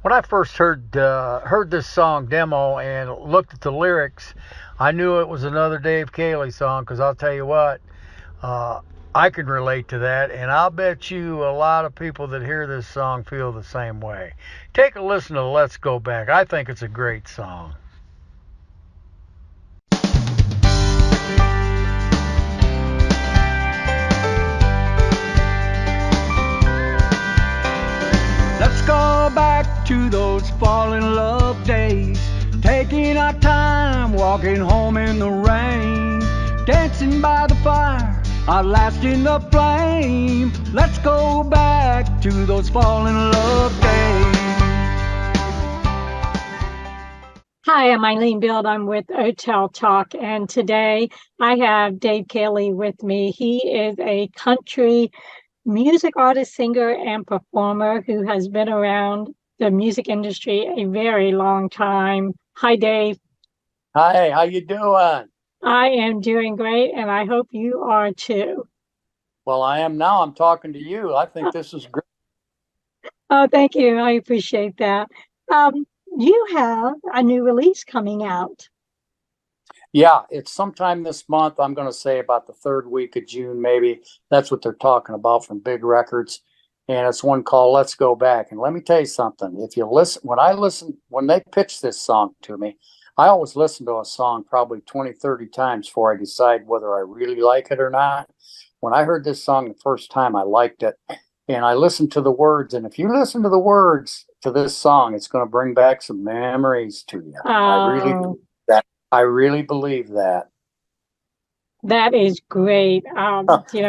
When I first heard this song demo and looked at the lyrics, I knew it was another Dave Caley song because I'll tell you what, uh, I can relate to that, and I'll bet you a lot of people that hear this song feel the same way. Take a listen to Let's Go Back. I think it's a great song. Let's go back to those fall in love days, taking our time, walking home in the rain, dancing by the fire, outlasting the flame. Let's go back to those fall in love days. Hi, I'm Eileen Bild. I'm with OTEL Talk, and today I have Dave Caley with me. He is a country music artist, singer, and performer who has been around the music industry a very long time. Hi, Dave. Hi, how you doing? I am doing great, and I hope you are too. Well, I am now. I'm talking to you. I think this is great. Oh, thank you. I appreciate that. You have a new release coming out. Yeah, it's sometime this month. I'm going to say about the third week of June, maybe. That's what they're talking about from Big Records. And it's one called Let's Go Back. And let me tell you something. If you listen, when they pitch this song to me, I always listen to a song probably 20, 30 times before I decide whether I really like it or not. When I heard this song the first time, I liked it. And I listened to the words. And if you listen to the words to this song, it's going to bring back some memories to you. I really believe that. That is great.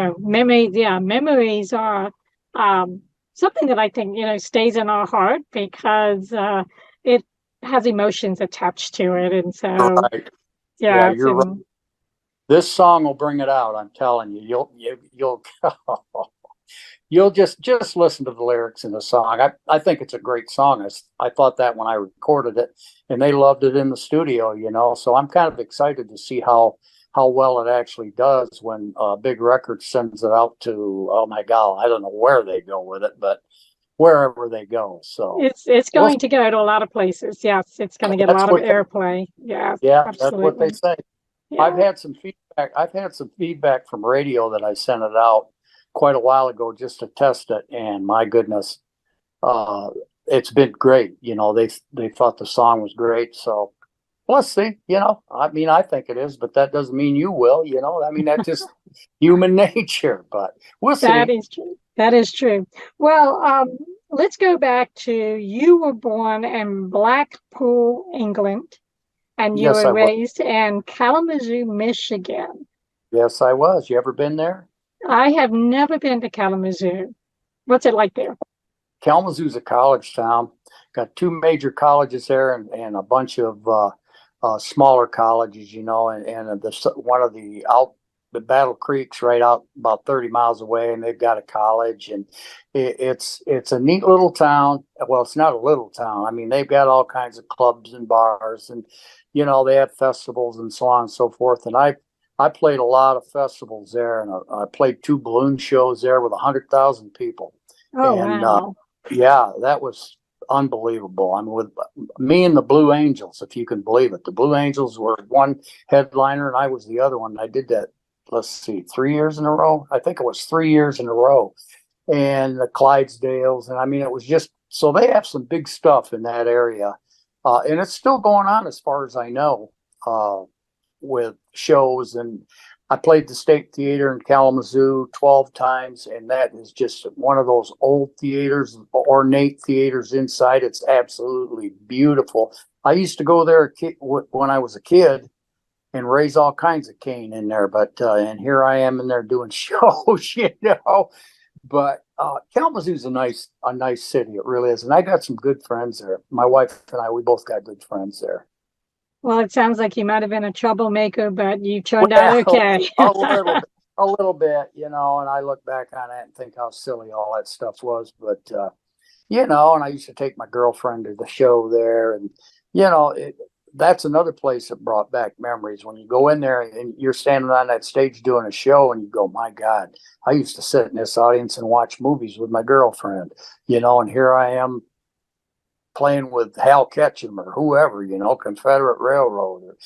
Memories are something that I think, stays in our heart because it has emotions attached to it. And so, Right. yeah, you're right. This song will bring it out. I'm telling you, you'll just listen to the lyrics in the song. I think it's a great song. I thought that when I recorded it, and they loved it in the studio, so I'm kind of excited to see how well it actually does when Big Record sends it out to, oh my God, I don't know where they go with it, but wherever they go. So it's going to go to a lot of places. Yes, it's going to get a lot of airplay. Yeah, absolutely. That's what they say. Yeah. I've had some feedback from radio that I sent it out quite a while ago just to test it, and my goodness, it's been great. They thought the song was great. So let's see. I think it is, but that doesn't mean you will. That's just human nature. But we'll see. That is true. That is true. Well, let's go back to you were born in Blackpool, England, and you were raised in Kalamazoo, Michigan. Yes, I was. You ever been there? I have never been to Kalamazoo. What's it like there? Kalamazoo's a college town. Got two major colleges there and a bunch of smaller colleges, and one of the Battle Creek's right out about 30 miles away, and they've got a college, and it's a neat little town. Well, it's not a little town. I mean, they've got all kinds of clubs and bars, and they have festivals and so on and so forth. And I played a lot of festivals there, and I played 2 balloon shows there with 100,000 people. Oh, and, wow. Yeah, that was unbelievable. I mean, with me and the Blue Angels, if you can believe it. The Blue Angels were one headliner, and I was the other one. I did that, let's see, 3 years in a row. I think it was 3 years in a row. And the Clydesdales, and it was just, so they have some big stuff in that area. And it's still going on as far as I know, with shows. And I played the State Theater in Kalamazoo 12 times, and that is just one of those old theaters, ornate theaters inside. It's absolutely beautiful. I used to go there when I was a kid and raise all kinds of cane in there, but and here I am in there doing shows, But Kalamazoo's a nice city. It really is, and I got some good friends there. My wife and I, we both got good friends there. Well, it sounds like you might have been a troublemaker, but you turned out okay. a little bit, and I look back on it and think how silly all that stuff was. But, and I used to take my girlfriend to the show there, and, that's another place that brought back memories. When you go in there and you're standing on that stage doing a show and you go, my God, I used to sit in this audience and watch movies with my girlfriend, and here I am playing with Hal Ketchum or whoever, Confederate Railroad or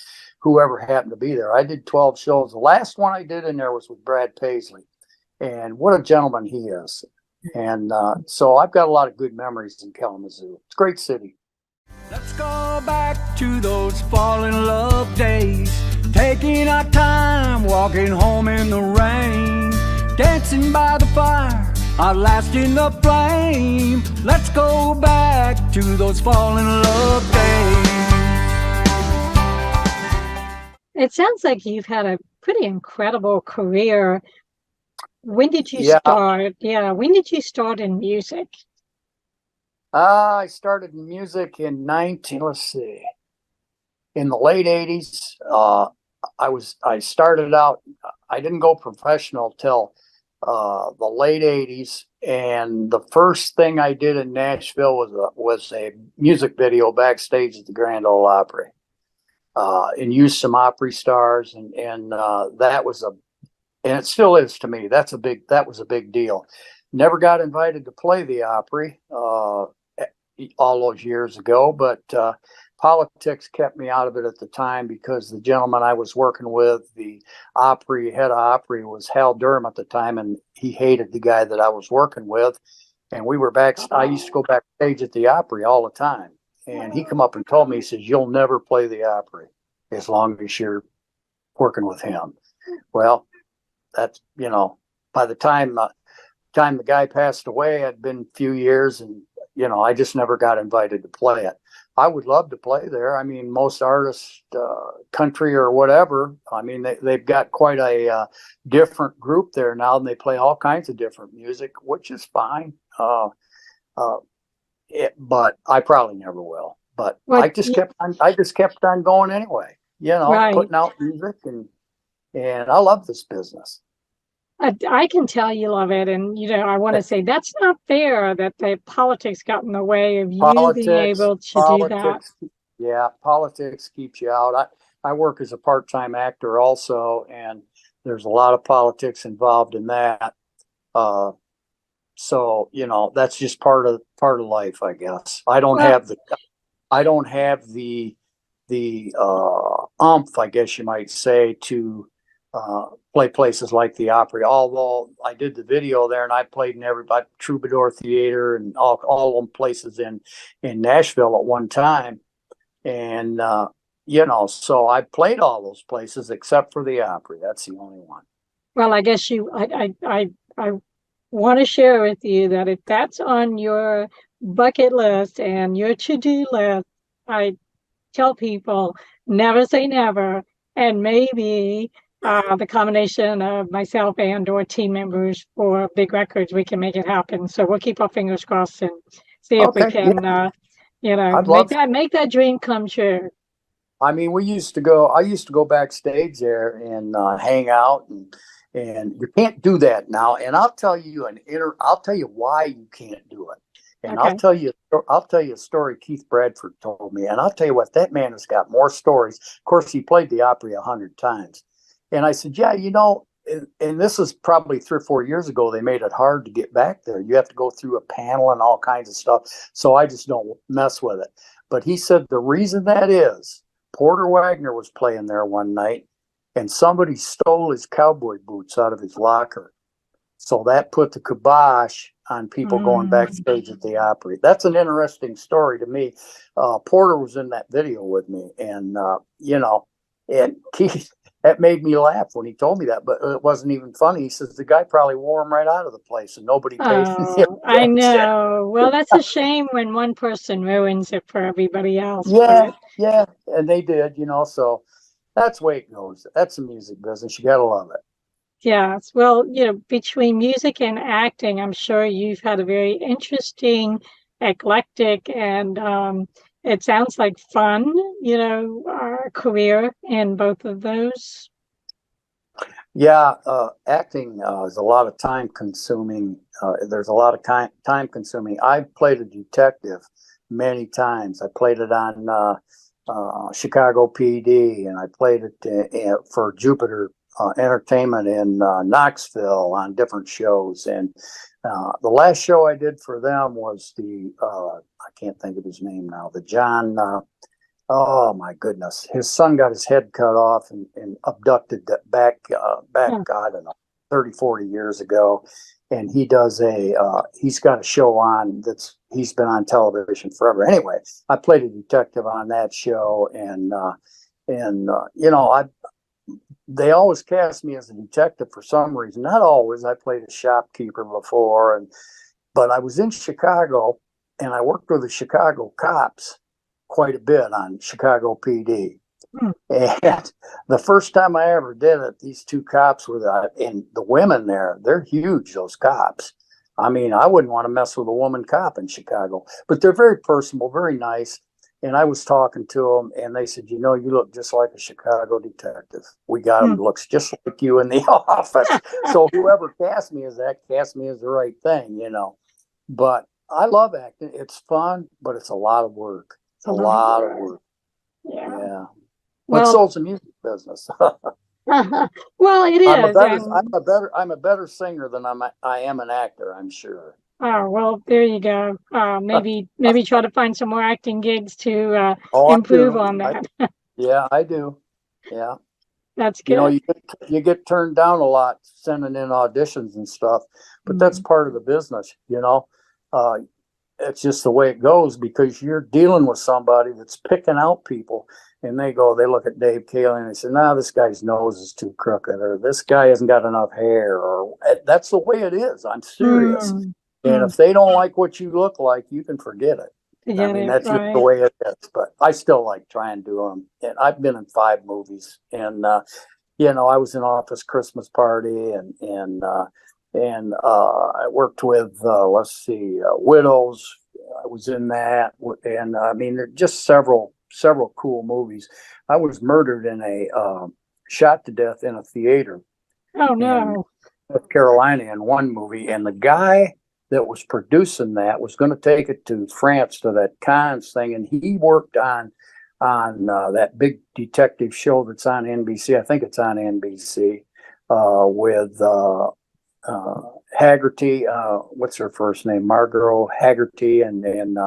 whoever happened to be there. I did 12 shows. The last one I did in there was with Brad Paisley, and what a gentleman he is. And so I've got a lot of good memories in Kalamazoo. It's a great city. Let's go back to those fall in love days, taking our time, walking home in the rain, dancing by the fire, outlasting the flame. Let's go back to those fall in love days. It sounds like you've had a pretty incredible career. When did you Yeah. start? Yeah, when did you start in music? I started in music in in the late 80s. I started out, I didn't go professional till the late 80s. And the first thing I did in Nashville was a music video backstage at the Grand Ole Opry. And used some Opry stars, and that was and it still is to me. That was a big deal. Never got invited to play the Opry all those years ago, but politics kept me out of it at the time because the gentleman I was working with, the head of Opry, was Hal Durham at the time, and he hated the guy that I was working with. And we were I used to go backstage at the Opry all the time. And he come up and told me, he says, you'll never play the Opry as long as you're working with him. Well, that's, by the time the guy passed away, it'd been a few years, and, I just never got invited to play it. I would love to play there. I mean, most artists, country or whatever, I mean, they've got quite a different group there now, and they play all kinds of different music, which is fine. But I probably never will. But I just kept on going anyway, Right. putting out music, and I love this business. I can tell you love it, and I want to say that's not fair that the politics got in the way of you being able to do that. Yeah, politics keeps you out. I work as a part-time actor also, and there's a lot of politics involved in that. So that's just part of life, I guess. I don't have the umph, I guess you might say, to play places like the Opry. Although I did the video there, and I played in everybody, Troubadour Theater, and all them places in Nashville at one time, and so I played all those places except for the Opry. That's the only one. Well, I guess I want to share with you that if that's on your bucket list and your to-do list, I tell people never say never, and maybe the combination of myself and or team members for Big Records, we can make it happen. So we'll keep our fingers crossed and see if we can, make that dream come true. I mean, I used to go backstage there and hang out, and you can't do that now. And I'll tell you why you can't do it. And okay. I'll tell you a story Keith Bradford told me. And I'll tell you what, that man has got more stories. Of course, he played the Opry 100 times. And I said, yeah, and this is probably 3 or 4 years ago, they made it hard to get back there. You have to go through a panel and all kinds of stuff. So I just don't mess with it. But he said the reason that is, Porter Wagner was playing there one night, and somebody stole his cowboy boots out of his locker. So that put the kibosh on people going backstage at the Opry. That's an interesting story to me. Porter was in that video with me, and and Keith, that made me laugh when he told me that, but it wasn't even funny. He says the guy probably wore him right out of the place, and nobody paid him. I know. Well, that's a shame when one person ruins it for everybody else. Yeah, and they did, so that's the way it goes. That's the music business. You got to love it. Yes. Well, between music and acting, I'm sure you've had a very interesting, eclectic, and it sounds like fun, career in both of those. Yeah, acting is a lot of time consuming. There's a lot of time consuming. I've played a detective many times. I played it on Chicago PD, and I played it for Jupiter Entertainment in Knoxville on different shows. And the last show I did for them was I can't think of his name now, the John, oh my goodness, his son got his head cut off and abducted back, I don't know, 30, 40 years ago. And he does he's got a show on he's been on television forever. Anyway, I played a detective on that show, and you know, they always cast me as a detective for some reason. Not always. I played a shopkeeper before, but I was in Chicago, and I worked with the Chicago cops quite a bit on Chicago PD. And the first time I ever did it, these two cops were and the women there, they're huge, those cops. I mean, I wouldn't want to mess with a woman cop in Chicago, but they're very personable, very nice. And I was talking to them, and they said, you know, you look just like a Chicago detective. We got him, looks just like you in the office. So whoever cast me as the right thing, you know. But I love acting. It's fun, but it's a lot of work. It's a lot of work. Yeah. But so's the music business. Well, it is. I'm a better singer than I am an actor, I'm sure. Oh, well, there you go. Maybe try to find some more acting gigs to improve on that. Yeah, I do. Yeah. That's good. You know, you get turned down a lot sending in auditions and stuff, but that's part of the business, you know. It's just the way it goes, because you're dealing with somebody that's picking out people, and they look at Dave Caley and they say, "No, this guy's nose is too crooked," or "This guy hasn't got enough hair," or that's the way it is. I'm serious. And if they don't like what you look like, you can forget it. That's just the way it is. But I still like trying to do them. And I've been in 5 movies, and you know, I was in Office Christmas Party, and I worked with Widows. I was in that, and I mean, there are just several cool movies. I was murdered shot to death in a theater. Oh no! In North Carolina in one movie, and the guy that was producing that was going to take it to France to that Cannes thing, and he worked on that big detective show that's on NBC. I think it's on NBC with Haggerty. What's her first name? Margot Haggerty, and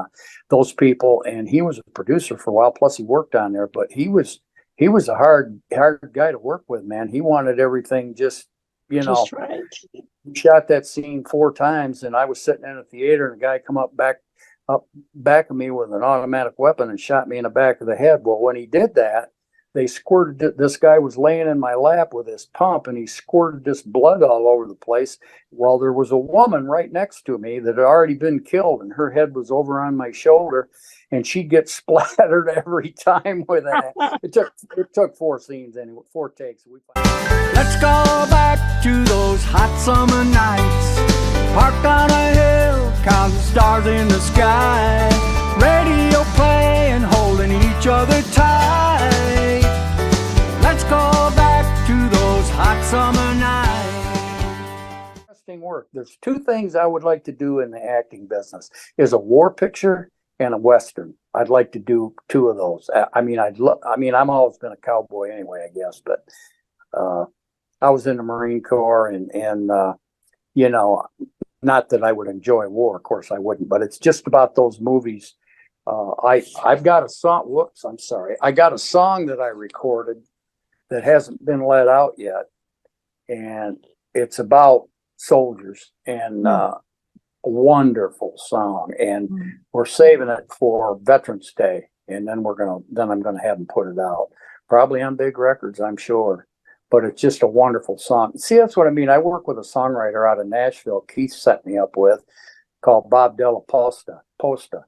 those people. And he was a producer for a while. Plus, he worked on there. But he was a hard guy to work with, man. He wanted everything just, you know. Just right. He shot that scene 4 times, and I was sitting in a theater, and a guy come up back of me with an automatic weapon and shot me in the back of the head. Well, when he did that, they squirted it. This guy was laying in my lap with his pump, and he squirted this blood all over the place. While there was a woman right next to me that had already been killed, and her head was over on my shoulder, and she'd get splattered every time with that. It took 4 scenes anyway, 4 takes. Let's go back to those hot summer nights, parked on a hill, counting stars in the sky, radio playing, holding each other tight. Let's go back to those hot summer nights. Interesting work. There's 2 things I would like to do in the acting business: is a war picture and a Western. I'd like to do 2 of those. I'm always been a cowboy anyway, I guess, but I was in the Marine Corps, and you know, not that I would enjoy war, of course I wouldn't, but it's just about those movies. I've got a song. Whoops, I'm sorry. I got a song that I recorded that hasn't been let out yet, and it's about soldiers, and a wonderful song, and we're saving it for Veterans Day, and then I'm gonna have them put it out, probably on big records, I'm sure. But it's just a wonderful song. See, that's what I mean. I work with a songwriter out of Nashville, Keith set me up with, called Bob Della Posta.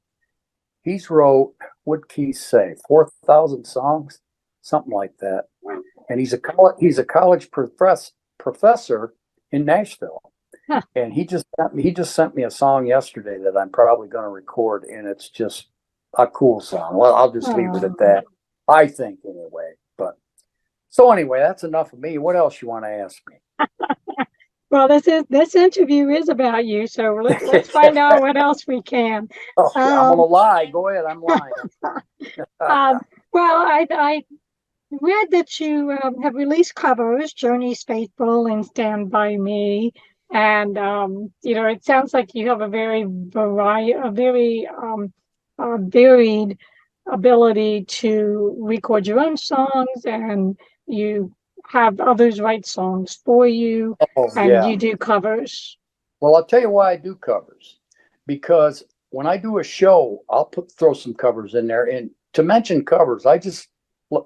He's wrote, what'd Keith say, 4,000 songs, something like that. And he's a college professor in Nashville. Huh. And he just sent me a song yesterday that I'm probably going to record, and it's just a cool song. Well, I'll just leave it at that, I think, anyway. But so anyway, that's enough of me. What else you want to ask me? Well, this interview is about you, so let's find out what else we can. I'm gonna lie. Go ahead. I'm lying. Well, I read that you have released covers, Journey's Faithful and Stand By Me. And, it sounds like you have a varied ability to record your own songs, and you have others write songs for you, Oh, and yeah. you do covers. Well, I'll tell you why I do covers. Because when I do a show, I'll throw some covers in there. And to mention covers, I just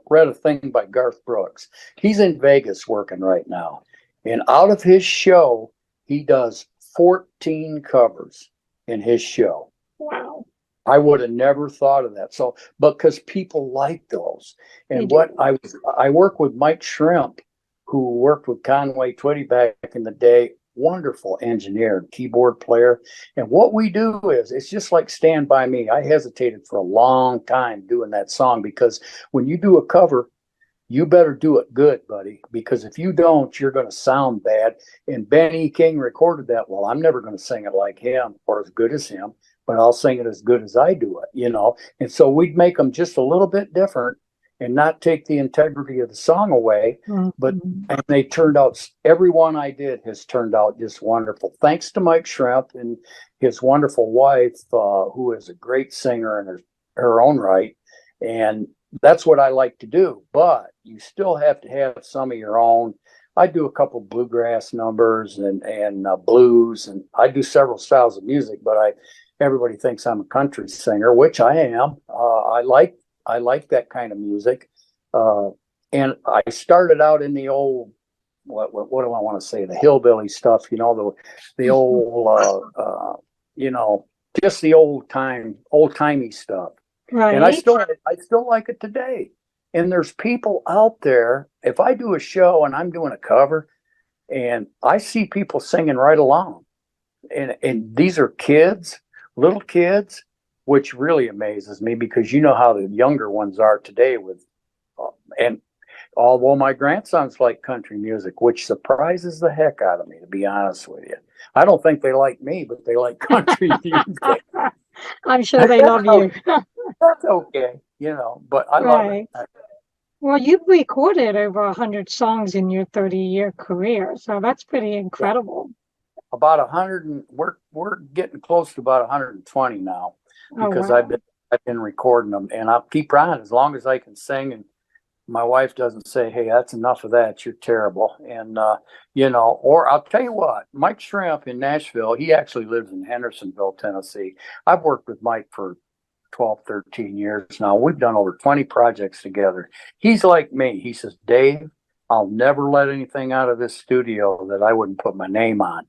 read a thing by Garth Brooks. He's in Vegas working right now. And out of his show, he does 14 covers in his show. Wow. I would have never thought of that. So, because people like those. And I work with Mike Shrimp, who worked with Conway Twitty back in the day. Wonderful engineer, keyboard player. And what we do is, it's just like Stand By Me. I hesitated for a long time doing that song, because when you do a cover, you better do it good, buddy, because if you don't, you're going to sound bad. And Benny King recorded that. Well, I'm never going to sing it like him or as good as him, but I'll sing it as good as I do it. And so we'd make them just a little bit different and not take the integrity of the song away. But and they turned out, every one I did has turned out just wonderful. Thanks to Mike Shrimp and his wonderful wife, who is a great singer in her own right. And that's what I like to do. But you still have to have some of your own. I do a couple bluegrass numbers and blues, and I do several styles of music. But everybody thinks I'm a country singer, which I am. I like that kind of music. And I started out in the old, what do I want to say? The hillbilly stuff, the old, just the old timey stuff. Right. And I still like it today. And there's people out there, if I do a show and I'm doing a cover and I see people singing right along, and these are kids, little kids, which really amazes me, because you know how the younger ones are today and although my grandsons like country music, which surprises the heck out of me, to be honest with you. I don't think they like me, but they like country music. I'm sure they love you. That's okay, but I love it. Well, you've recorded over 100 songs in your 30-year career, so that's pretty incredible. About 100, and we're getting close to about 120 now, because I've been recording them, and I'll keep on as long as I can sing. And my wife doesn't say, "Hey, that's enough of that. You're terrible." And or I'll tell you what, Mike Shrimp in Nashville, he actually lives in Hendersonville, Tennessee. I've worked with Mike for 12, 13 years now. We've done over 20 projects together. He's like me. He says, "Dave, I'll never let anything out of this studio that I wouldn't put my name on."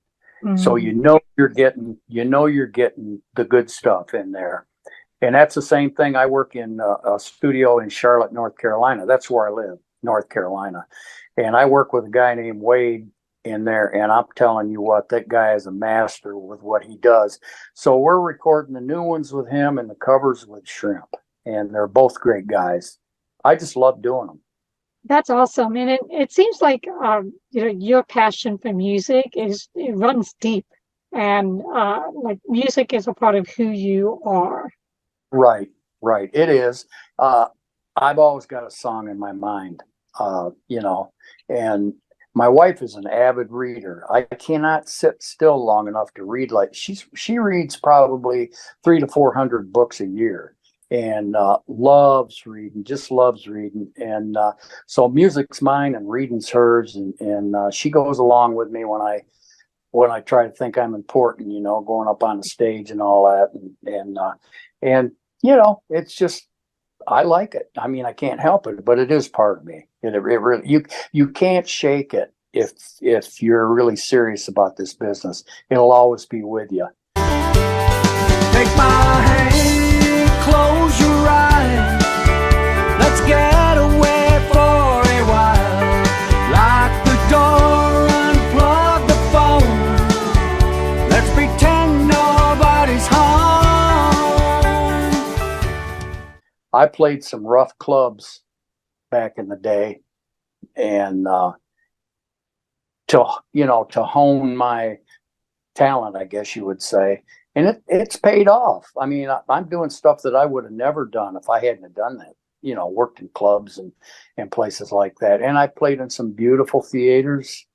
So you're getting the good stuff in there. And that's the same thing. I work in a studio in Charlotte, North Carolina. That's where I live, North Carolina. And I work with a guy named Wade in there. And I'm telling you what, that guy is a master with what he does. So we're recording the new ones with him and the covers with Shrimp. And they're both great guys. I just love doing them. That's awesome. And it seems like, your passion for music it runs deep, and like music is a part of who you are. Right. It is. I've always got a song in my mind, and my wife is an avid reader. I cannot sit still long enough to read. Like she reads probably 300 to 400 books a year, and loves reading, just loves reading. And so music's mine and reading's hers. And she goes along with me when I try to think I'm important, going up on the stage and all that. And it's just, I like it. I mean, I can't help it, but it is part of me. It really, you can't shake it if you're really serious about this business. It'll always be with you. Take my hand, close your eyes. Let's get away for a while. Lock the door, unplug the phone. Let's pretend nobody's home. I played some rough clubs back in the day, and to hone my talent, I guess you would say. And it's paid off. I mean, I'm doing stuff that I would have never done if I hadn't have done that. worked in clubs and places like that. And I played in some beautiful theaters,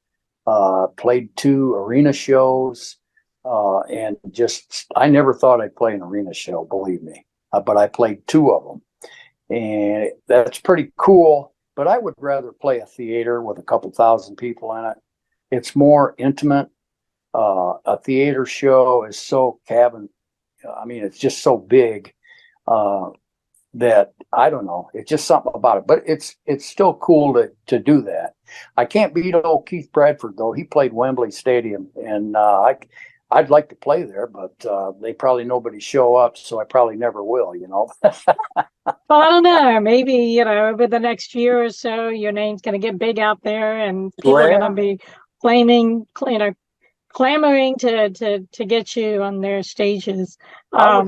played 2 arena shows, and just, I never thought I'd play an arena show, believe me, but I played 2 of them. And that's pretty cool, but I would rather play a theater with a couple thousand people in it. It's more intimate. A theater show is so it's just so big, that I don't know. It's just something about it, but it's still cool to do that. I can't beat old Keith Bradford though. He played Wembley Stadium, and I'd like to play there, but they probably nobody show up, so I probably never will. Well, I don't know. Maybe, over the next year or so, your name's going to get big out there, and people are going to be clamoring to get you on their stages. I'd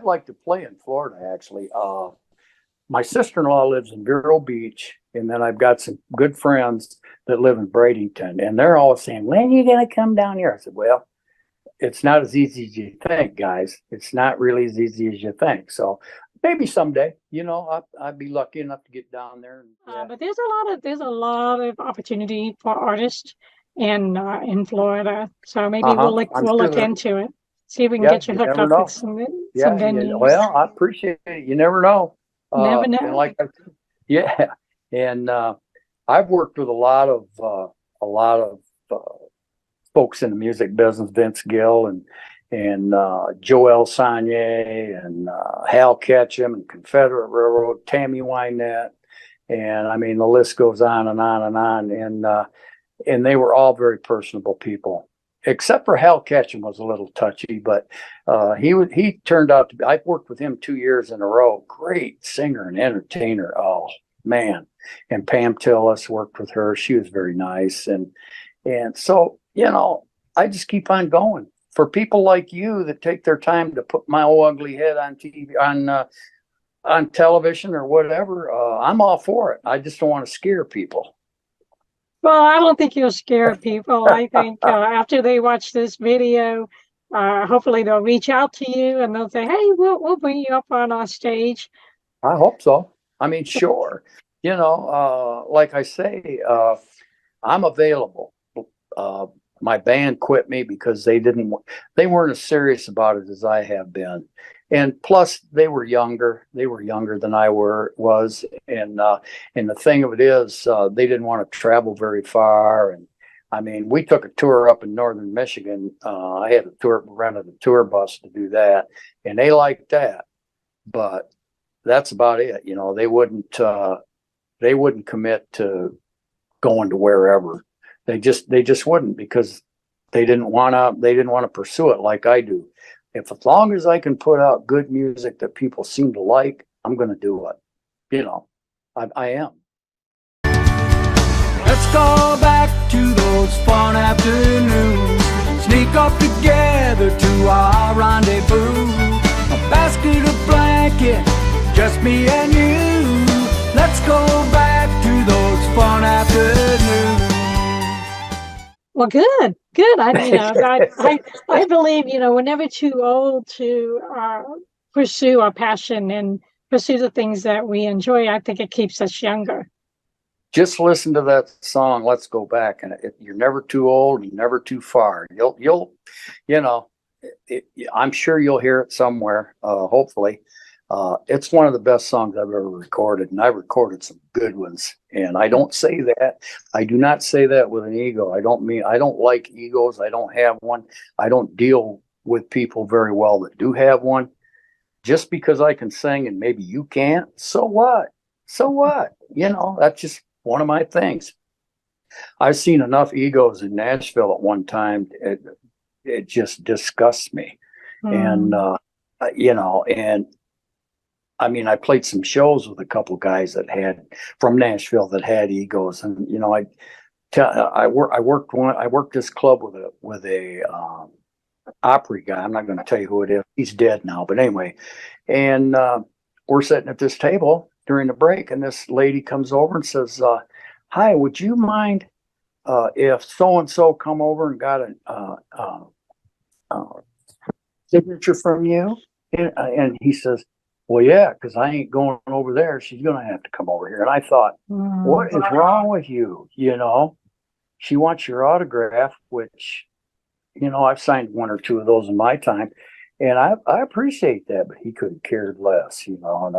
like to play in Florida, actually. My sister-in-law lives in Vero Beach, and then I've got some good friends that live in Bradenton, and they're all saying, when are you going to come down here? I said, well, it's not as easy as you think, guys. It's not really as easy as you think. So maybe someday, I'd be lucky enough to get down there. But there's a lot of opportunity for artists in Florida. So maybe we'll look into it. See if we can get you hooked up with some venues. Well, I appreciate it. You never know. Never know. And I've worked with a lot of folks in the music business, Vince Gill and Joel Sagne and Hal Ketchum and Confederate Railroad, Tammy Wynette, and I mean the list goes on and on and on. And they were all very personable people, except for Hal Ketchum was a little touchy, but he turned out to be. I've worked with him 2 years in a row. Great singer and entertainer. Oh man! And Pam Tillis, worked with her. She was very nice, and so I just keep on going. For people like you that take their time to put my old ugly head on TV, on television or whatever, I'm all for it. I just don't want to scare people. Well, I don't think you'll scare people. I think after they watch this video, hopefully they'll reach out to you and they'll say, "Hey, we'll bring you up on our stage." I hope so. I mean, sure. Like I say, I'm available. My band quit me because they weren't as serious about it as I have been. And plus they were younger than I was. And the thing of it is, they didn't want to travel very far. And I mean, we took a tour up in northern Michigan. I had rented a tour bus to do that, and they liked that, but that's about it. They wouldn't commit to going to wherever. They just wouldn't, because they didn't want to pursue it like I do. If as long as I can put out good music that people seem to like, I'm going to do it. I am. Let's go back to those fun afternoons. Sneak off together to our rendezvous. A basket of blankets, just me and you. Let's go back to those fun afternoons. Well, good. I believe, we're never too old to pursue our passion and pursue the things that we enjoy. I think it keeps us younger. Just listen to that song, Let's Go Back, and you're never too old, you're never too far. I'm sure you'll hear it somewhere, hopefully. It's one of the best songs I've ever recorded, and I've recorded some good ones. And I don't say that. I do not say that with an ego. I don't like egos. I don't have one. I don't deal with people very well that do have one. Just because I can sing and maybe you can't, so what? So what? That's just one of my things. I've seen enough egos in Nashville at one time. It just disgusts me. And, and I mean, I played some shows with a couple guys from Nashville that had egos, and I worked this club with a Opry guy. I'm not going to tell you who it is. He's dead now, but anyway. And we're sitting at this table during the break, and this lady comes over and says, "Hi, would you mind if so and so come over and got a signature from you?" And he says, well, yeah, because I ain't going over there. She's going to have to come over here. And I thought, what is wrong with you? You know, she wants your autograph, which, you know, I've signed one or two of those in my time. And I appreciate that, but he could have cared less, you know. And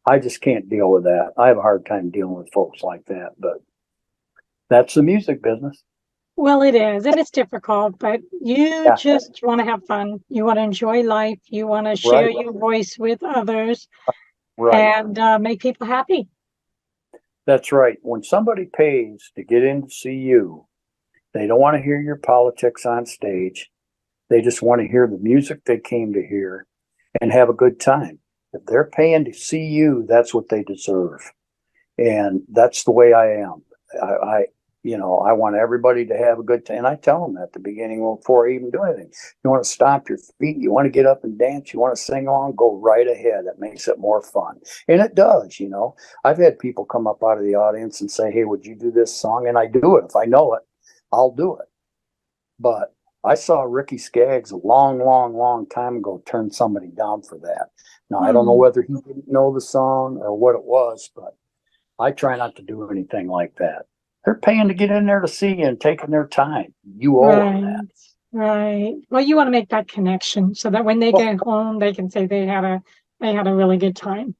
I just can't deal with that. I have a hard time dealing with folks like that, but that's the music business. Well, it is, and it's difficult, but you Yeah. just want to have fun. You want to enjoy life. You want to share Right. your voice with others Right. and make people happy. That's right. When somebody pays to get in to see you, they don't want to hear your politics on stage. They just want to hear the music they came to hear and have a good time. If they're paying to see you, that's what they deserve. And that's the way I am. I you know, I want everybody to have a good time. And I tell them at the beginning before I even do anything. You want to stomp your feet, you want to get up and dance, you want to sing along, go right ahead. It makes it more fun. And it does, you know. I've had people come up out of the audience and say, hey, would you do this song? And I do it. If I know it, I'll do it. But I saw Ricky Skaggs a long time ago turn somebody down for that. Now, I don't know whether he didn't know the song or what it was, but I try not to do anything like that. They're paying to get in there to see you and taking their time. You owe them that. Right. Well, you want to make that connection so that when they get home, they can say they had a really good time.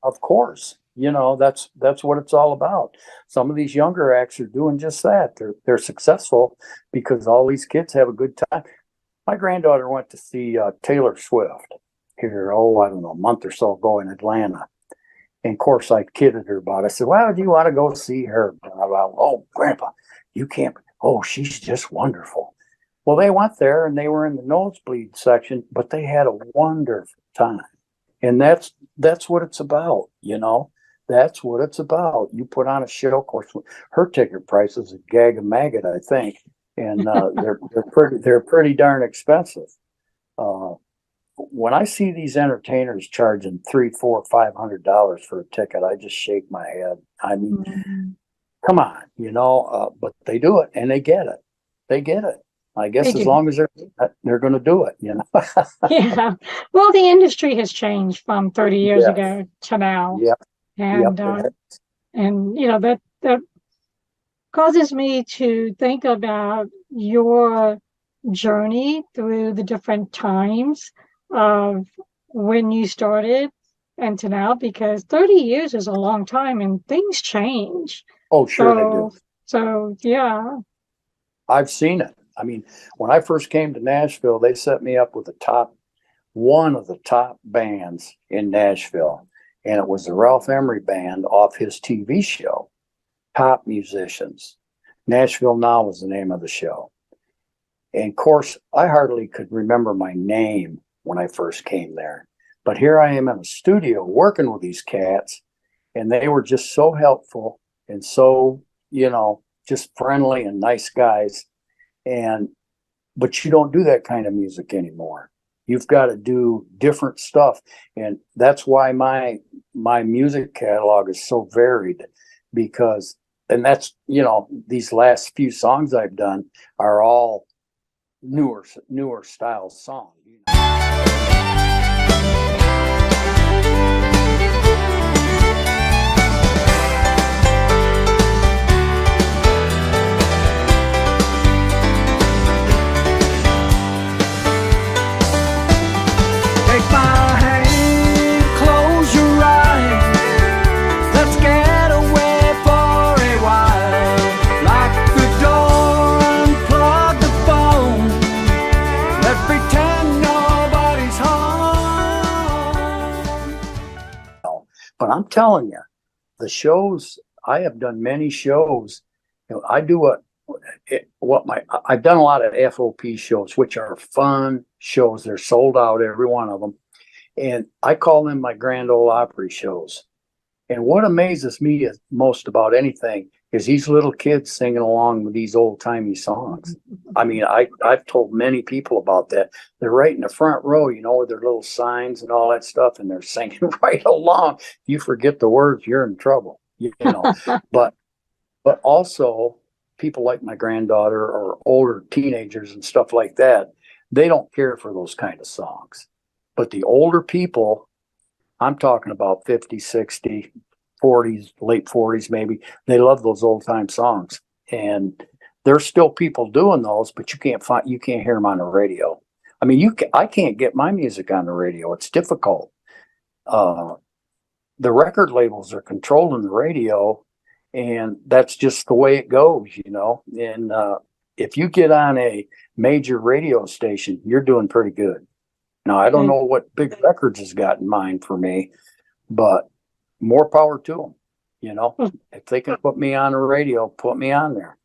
Of course. You know, that's what it's all about. Some of these younger acts are doing just that. They're successful because all these kids have a good time. My granddaughter went to see Taylor Swift here, I don't know, a month or so ago in Atlanta. And of course, I kidded her about it. I said, why would you want to go see her? And I thought, oh, Grandpa, you can't. Oh, she's just wonderful. Well, they went there and they were in the nosebleed section, but they had a wonderful time. And that's what it's about, you know. That's what it's about. You put on a show. Of course, her ticket price is a gag of maggot, I think, and they're pretty darn expensive. When I see these entertainers charging $300, $400, $500 for a ticket, I just shake my head. I mean, come on, you know. But they do it, and they get it. They get it. I guess as long as they're going to do it, you know. Yeah. Well, the industry has changed from 30 years ago to now. Yeah. And and you know that causes me to think about your journey through the different times of when you started and to now, because 30 years is a long time and things change. Oh, sure they do. So yeah. I've seen it. I mean, when I first came to Nashville, they set me up with one of the top bands in Nashville. And it was the Ralph Emery Band off his TV show, Top Musicians. Nashville Now was the name of the show. And of course, I hardly could remember my name when I first came there. But here I am in a studio working with these cats, and they were just so helpful and so, you know, just friendly and nice guys. But you don't do that kind of music anymore. You've got to do different stuff. And that's why my music catalog is so varied, because, and that's, you know, these last few songs I've done are all newer style songs. Take my hand, close your eyes. Let's get away for a while. Lock the door, unplug the phone. Let's pretend nobody's home. But I'm telling you, the shows, I have done many shows. You know, I do I've done a lot of FOP shows, which are fun shows. They're sold out, every one of them. And I call them my Grand Ole Opry shows. And what amazes me most about anything is these little kids singing along with these old timey songs. I mean, I've told many people about that. They're right in the front row, you know, with their little signs and all that stuff, and they're singing right along. If you forget the words, you're in trouble, you know. But also people like my granddaughter or older teenagers and stuff like that, they don't care for those kind of songs. But the older people, I'm talking about 50, 60, 40s, late 40s maybe. They love those old time songs, and there's still people doing those, but you can't hear them on the radio. I mean, I can't get my music on the radio. It's difficult. The record labels are controlling the radio, and that's just the way it goes, you know. And if you get on a major radio station, you're doing pretty good. Now, I don't know what Big Records has got in mind for me, but more power to them. You know, if they can put me on the radio, put me on there.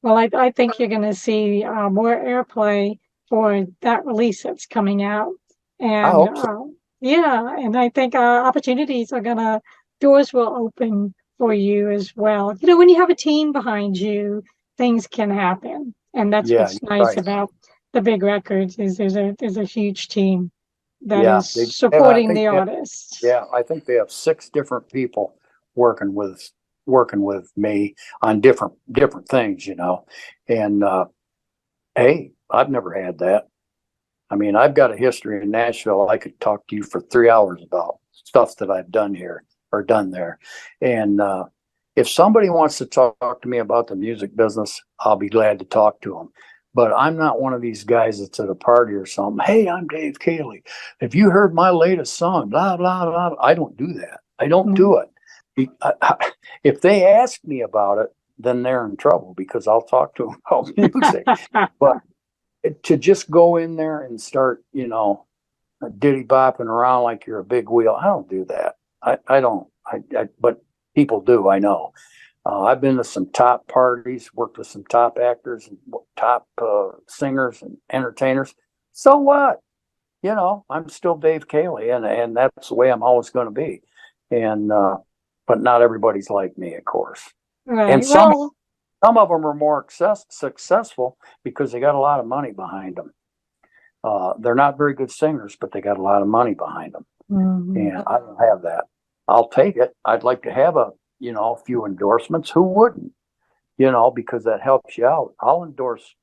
Well, I think you're going to see more airplay for that release that's coming out. I And hope so. yeah, and I think opportunities are doors will open for you as well. You know, when you have a team behind you, things can happen. And that's Yeah, what's you're nice right. about the big records is there's a huge team that Yeah, is I supporting think the artists. yeah, I think they have 6 different people working with me on different things, you know. And hey, I've never had that. I mean, I've got a history in Nashville. I could talk to you for 3 hours about stuff that I've done here or done there. And if somebody wants to talk to me about the music business, I'll be glad to talk to them. But I'm not one of these guys that's at a party or something. Hey, I'm Dave Caley. Have you heard my latest song? Blah, blah, blah. I don't do that. I don't do it. If they ask me about it, then they're in trouble because I'll talk to them about music. But to just go in there and start, you know, diddy bopping around like you're a big wheel, I don't do that. I don't. But people do. I know. I've been to some top parties, worked with some top actors and top singers and entertainers. So what? You know, I'm still Dave Caley, and that's the way I'm always going to be. And but not everybody's like me, of course. Right. And Well, some of them are more successful because they got a lot of money behind them. They're not very good singers, but they got a lot of money behind them. And I don't have that. I'll take it. I'd like to have a few endorsements. Who wouldn't? You know, because that helps you out. I'll endorse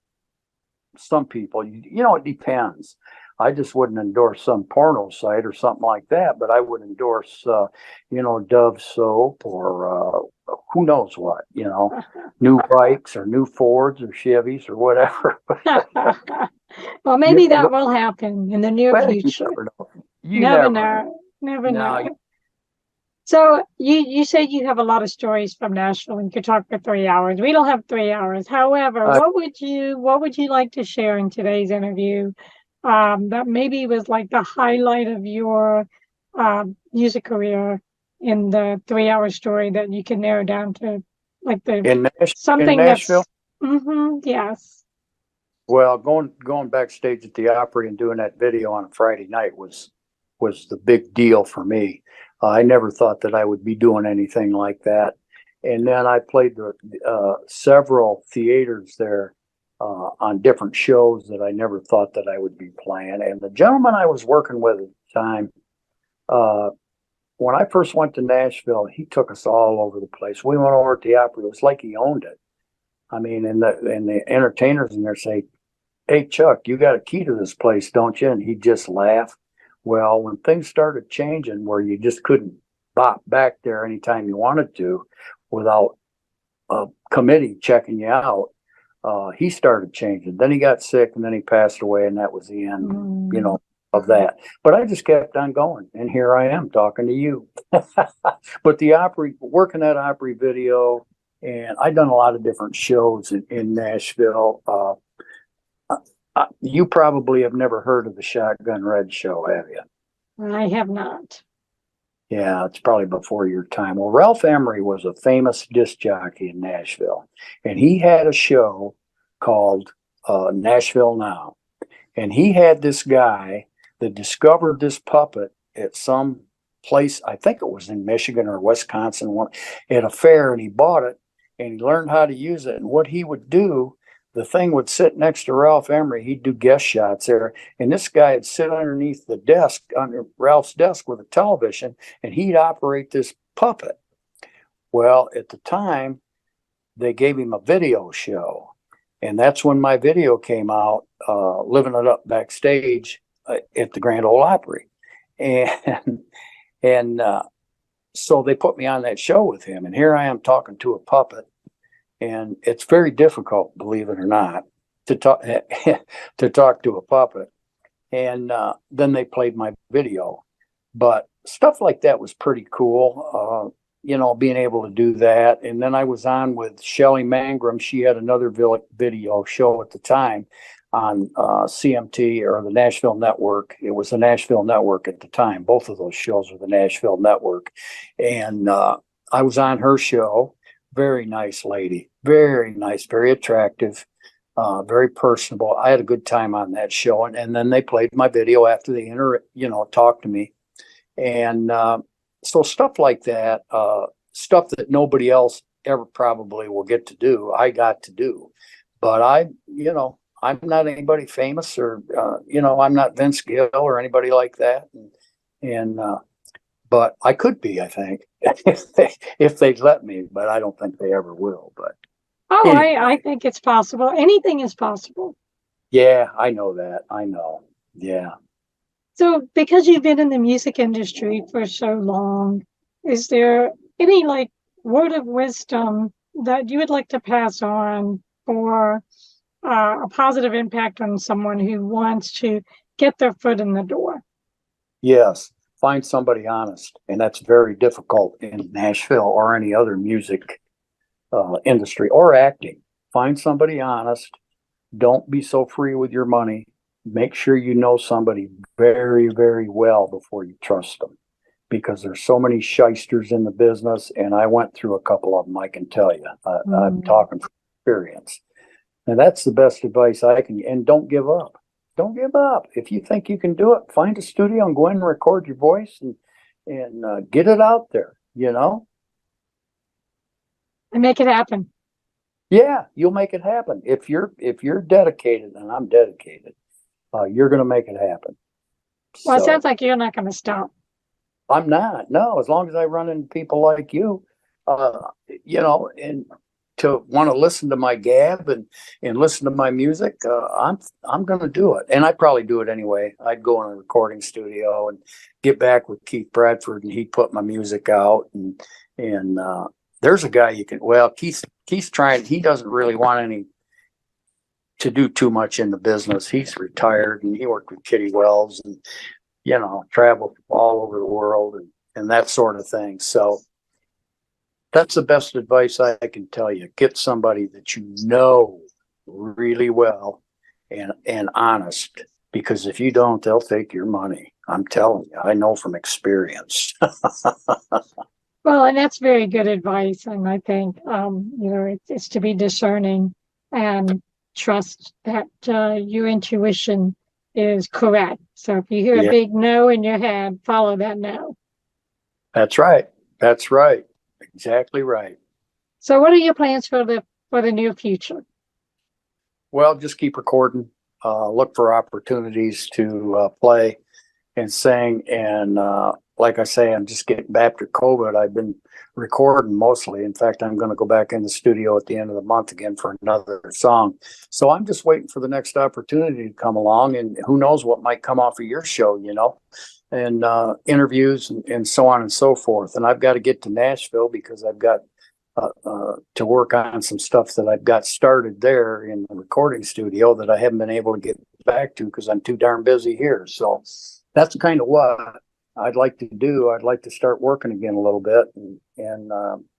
some people. You know, it depends. I just wouldn't endorse some porno site or something like that, but I would endorse, Dove soap or who knows what, new bikes or new Fords or Chevys or whatever. well, maybe that will happen in the near Well, future. you Never never know. know. Never No, know. So you said you have a lot of stories from Nashville and you could talk for 3 hours. We don't have 3 hours. However, what would you like to share in today's interview that maybe was like the highlight of your music career in the 3 hour story that you can narrow down to like in something Nashville? That's yes. Well, going backstage at the Opry and doing that video on a Friday night was the big deal for me. I never thought that I would be doing anything like that. And then I played several theaters there on different shows that I never thought that I would be playing. And the gentleman I was working with at the time, when I first went to Nashville, he took us all over the place. We went over at the Opry. It was like he owned it. I mean, and the entertainers in there say, "Hey, Chuck, you got a key to this place, don't you?" And he'd just laugh. Well, when things started changing where you just couldn't bop back there anytime you wanted to without a committee checking you out, he started changing. Then he got sick and then he passed away, and that was the end, of that. But I just kept on going, and here I am talking to you. But the Opry, working that Opry video, and I've done a lot of different shows in Nashville. You probably have never heard of the Shotgun Red Show, have you? I have not. Yeah, it's probably before your time. Well, Ralph Emery was a famous disc jockey in Nashville, and he had a show called Nashville Now. And he had this guy that discovered this puppet at some place, I think it was in Michigan or Wisconsin, at a fair, and he bought it, and he learned how to use it. And what he would do, the thing would sit next to Ralph Emery. He'd do guest shots there. And this guy would sit underneath the desk, under Ralph's desk with a television, and he'd operate this puppet. Well, at the time, they gave him a video show. And that's when my video came out, Living It Up backstage at the Grand Ole Opry. And And so they put me on that show with him, and here I am talking to a puppet, and it's very difficult, believe it or not, to talk to talk to a puppet. And then they played my video, but stuff like that was pretty cool. You know, being able to do that. And then I was on with Shelley Mangrum. She had another video show at the time on CMT, or the Nashville Network. It was the Nashville Network at the time. Both of those shows were the Nashville Network. And I was on her show. Very nice lady. Very nice, very attractive, very personable. I had a good time on that show. And then they played my video after they talked to me. And so stuff like that, stuff that nobody else ever probably will get to do, I got to do. But I'm not anybody famous, or, I'm not Vince Gill or anybody like that. But I could be, I think, if they'd let me, but I don't think they ever will. But anyway. I think it's possible. Anything is possible. Yeah, I know that. I know. Yeah. So because you've been in the music industry for so long, is there any word of wisdom that you would like to pass on for a positive impact on someone who wants to get their foot in the door? Yes. Find somebody honest. And that's very difficult in Nashville or any other music industry or acting. Find somebody honest. Don't be so free with your money. Make sure you know somebody very, very well before you trust them, because there's so many shysters in the business, and I went through a couple of them, I can tell you. I'm talking from experience. And that's the best advice I can. And don't give up. Don't give up. If you think you can do it, find a studio and go in and record your voice and get it out there, And make it happen. Yeah, you'll make it happen. If you're dedicated, and I'm dedicated, you're going to make it happen. Well, it sounds like you're not going to stop. I'm not. No, as long as I run into people like you, and to want to listen to my gab and listen to my music, I'm going to do it. And I'd probably do it anyway. I'd go in a recording studio and get back with Keith Bradford, and he'd put my music out. And there's a guy you can. Well, Keith's trying. He doesn't really want to do too much in the business. He's retired, and he worked with Kitty Wells and, traveled all over the world and that sort of thing. So that's the best advice I can tell you. Get somebody that you know really well and honest, because if you don't, they'll take your money. I'm telling you, I know from experience. Well, and that's very good advice. And I think, it's to be discerning and trust that your intuition is correct. So if you hear a big no in your head, follow that no. That's right. That's right. Exactly right. So what are your plans for the near future? Well, just keep recording. Look for opportunities to play and sing. And like I say, I'm just getting back to COVID. I've been recording mostly. In fact, I'm going to go back in the studio at the end of the month again for another song. So I'm just waiting for the next opportunity to come along, and who knows what might come off of your show, and interviews and so on and so forth. And I've got to get to Nashville because I've got to work on some stuff that I've got started there in the recording studio that I haven't been able to get back to because I'm too darn busy here. So that's kind of what I'd like to do. I'd like to start working again a little bit, and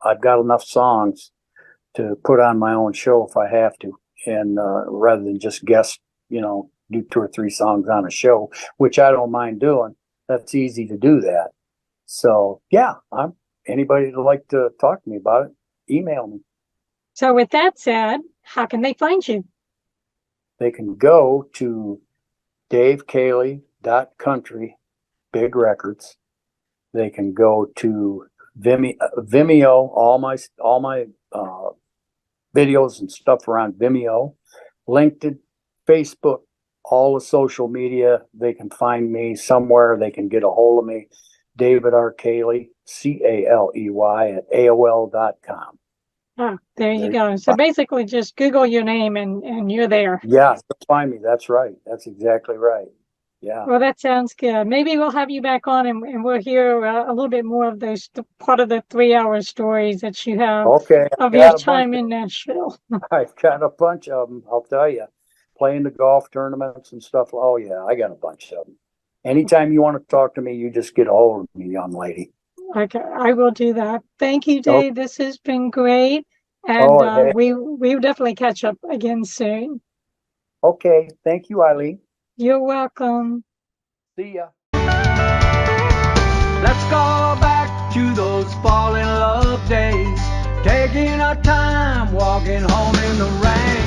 I've got enough songs to put on my own show if I have to, and rather than just guest, do 2 or 3 songs on a show, which I don't mind doing. That's easy to do that. So yeah, anybody that'd like to talk to me about it, email me. So with that said, how can they find you? They can go to davecaley.country. Big records. They can go to Vimeo. All my videos and stuff are on Vimeo, LinkedIn, Facebook, all the social media. They can find me somewhere. They can get a hold of me. David R. Caley, Caley at AOL.com. Ah, there you go. So basically just Google your name and you're there. Yeah, find me. That's right. That's exactly right. Yeah. Well, that sounds good. Maybe we'll have you back on and we'll hear a little bit more of those, part of the 3-hour stories that you have Okay. of your time in Nashville. I've got a bunch of them. I'll tell you, playing the golf tournaments and stuff. Oh yeah, I got a bunch of them. Anytime you want to talk to me, you just get a hold of me, young lady. Okay, I will do that. Thank you, Oh, Dave. This has been great. And oh, hey. we will definitely catch up again soon. Okay. Thank you, Eileen. You're welcome. See ya. Let's go back to those fall in love days, taking our time, walking home in the rain.